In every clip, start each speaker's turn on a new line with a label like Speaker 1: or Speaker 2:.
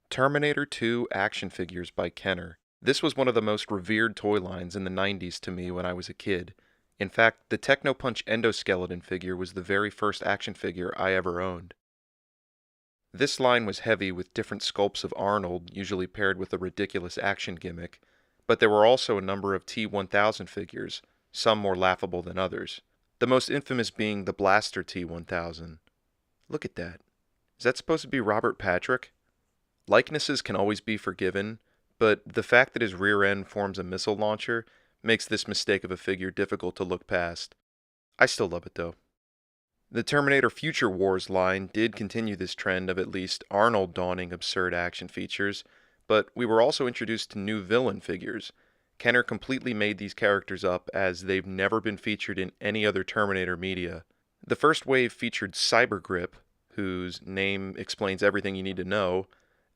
Speaker 1: Terminator 2 action figures by Kenner. This was one of the most revered toy lines in the 90s to me when I was a kid. In fact, the Technopunch endoskeleton figure was the very first action figure I ever owned. This line was heavy with different sculpts of Arnold, usually paired with a ridiculous action gimmick, but there were also a number of T-1000 figures, some more laughable than others. The most infamous being the Blaster T-1000. Look at that. Is that supposed to be Robert Patrick? Likenesses can always be forgiven, but the fact that his rear end forms a missile launcher makes this mistake of a figure difficult to look past. I still love it though. The Terminator Future Wars line did continue this trend of at least Arnold donning absurd action features, but we were also introduced to new villain figures. Kenner completely made these characters up as they've never been featured in any other Terminator media. The first wave featured Cybergrip, whose name explains everything you need to know,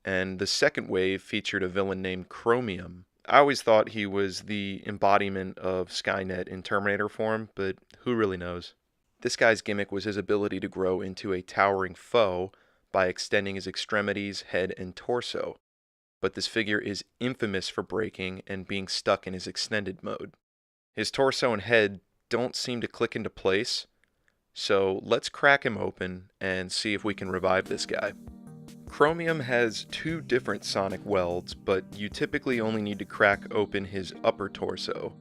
Speaker 1: and the second wave featured a villain named Kromium. I always thought he was the embodiment of Skynet in Terminator form, but who really knows? This guy's gimmick was his ability to grow into a towering foe by extending his extremities, head, and torso. But this figure is infamous for breaking and being stuck in his extended mode. His torso and head don't seem to click into place, so let's crack him open and see if we can revive this guy. Kromium has two different sonic welds, but you typically only need to crack open his upper torso.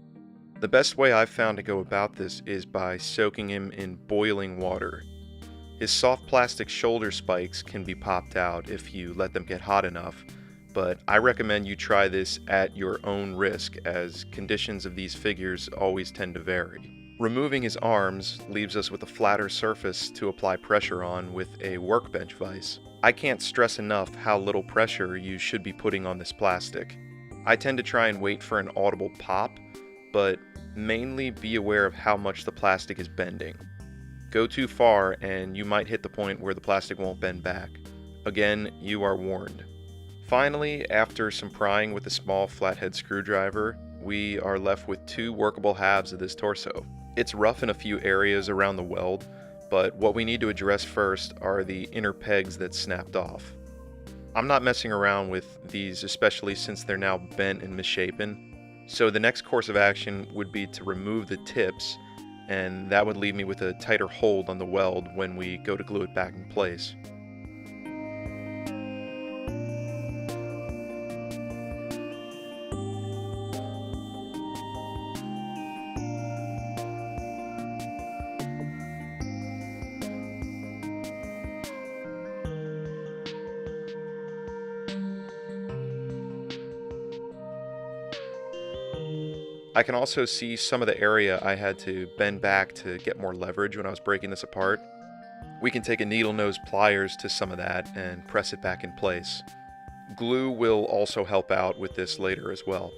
Speaker 1: The best way I've found to go about this is by soaking him in boiling water. His soft plastic shoulder spikes can be popped out if you let them get hot enough, but I recommend you try this at your own risk as conditions of these figures always tend to vary. Removing his arms leaves us with a flatter surface to apply pressure on with a workbench vise. I can't stress enough how little pressure you should be putting on this plastic. I tend to try and wait for an audible pop, but mainly be aware of how much the plastic is bending. Go too far and you might hit the point where the plastic won't bend back. Again, you are warned. Finally, after some prying with a small flathead screwdriver, we are left with two workable halves of this torso. It's rough in a few areas around the weld, but what we need to address first are the inner pegs that snapped off. I'm not messing around with these, especially since they're now bent and misshapen, so the next course of action would be to remove the tips, and that would leave me with a tighter hold on the weld when we go to glue it back in place. I can also see some of the area I had to bend back to get more leverage when I was breaking this apart. We can take a needle nose pliers to some of that and press it back in place. Glue will also help out with this later as well.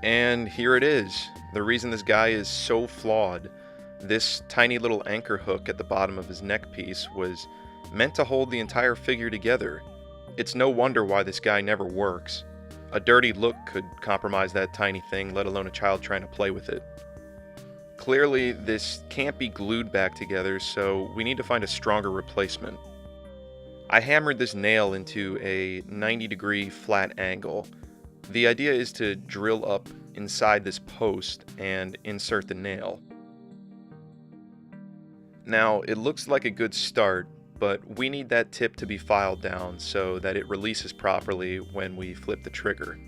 Speaker 1: And here it is. The reason this guy is so flawed. This tiny little anchor hook at the bottom of his neck piece was meant to hold the entire figure together. It's no wonder why this guy never works. A dirty look could compromise that tiny thing, let alone a child trying to play with it. Clearly, this can't be glued back together, so we need to find a stronger replacement. I hammered this nail into a 90-degree flat angle. The idea is to drill up inside this post and insert the nail. Now, it looks like a good start, but we need that tip to be filed down so that it releases properly when we flip the trigger.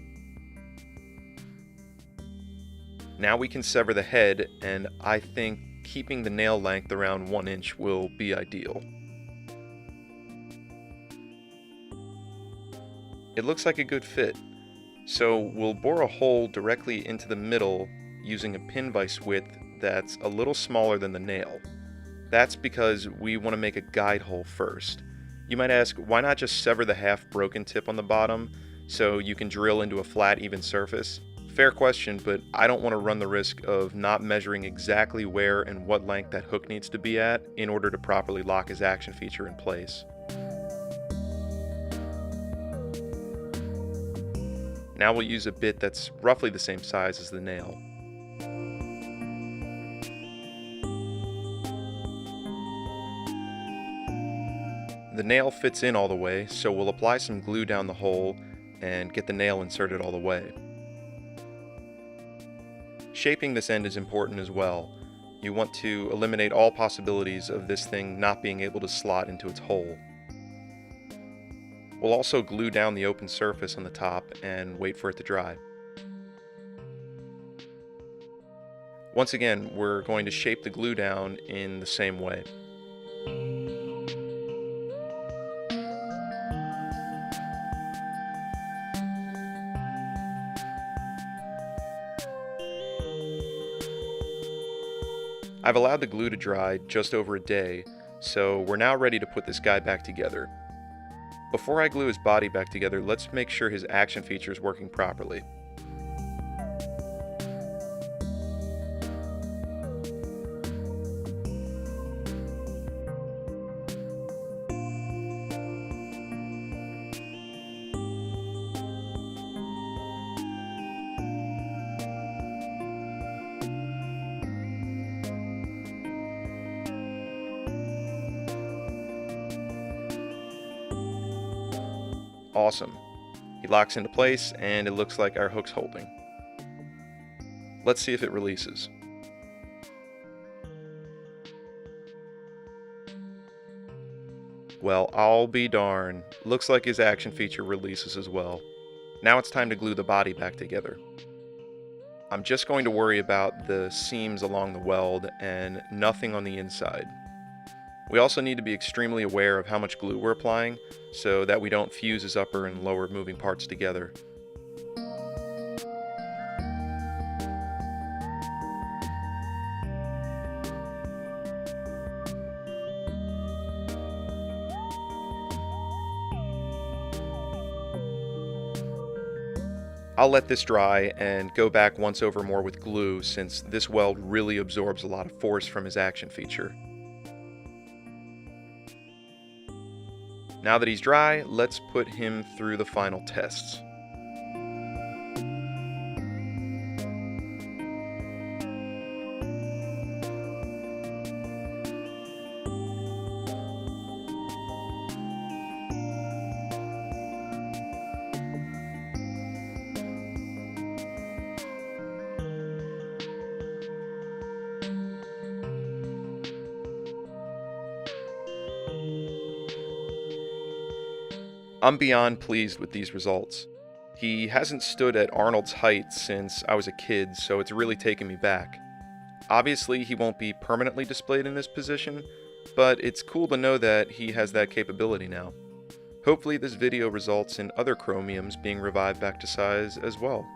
Speaker 1: Now we can sever the head, and I think keeping the nail length around 1 inch will be ideal. It looks like a good fit, so we'll bore a hole directly into the middle using a pin vise width that's a little smaller than the nail. That's because we want to make a guide hole first. You might ask, why not just sever the half broken tip on the bottom so you can drill into a flat, even surface? Fair question, but I don't want to run the risk of not measuring exactly where and what length that hook needs to be at in order to properly lock his action feature in place. Now we'll use a bit that's roughly the same size as the nail. The nail fits in all the way, so we'll apply some glue down the hole and get the nail inserted all the way. Shaping this end is important as well. You want to eliminate all possibilities of this thing not being able to slot into its hole. We'll also glue down the open surface on the top and wait for it to dry. Once again, we're going to shape the glue down in the same way. I've allowed the glue to dry just over a day, so we're now ready to put this guy back together. Before I glue his body back together, let's make sure his action feature is working properly. Awesome. He locks into place and it looks like our hook's holding. Let's see if it releases. Well, I'll be darned. Looks like his action feature releases as well. Now it's time to glue the body back together. I'm just going to worry about the seams along the weld and nothing on the inside. We also need to be extremely aware of how much glue we're applying so that we don't fuse his upper and lower moving parts together. I'll let this dry and go back once over more with glue since this weld really absorbs a lot of force from his action feature. Now that he's dry, let's put him through the final tests. I'm beyond pleased with these results. He hasn't stood at Arnold's height since I was a kid, so it's really taken me back. Obviously, he won't be permanently displayed in this position, but it's cool to know that he has that capability now. Hopefully this video results in other Kromiums being revived back to size as well.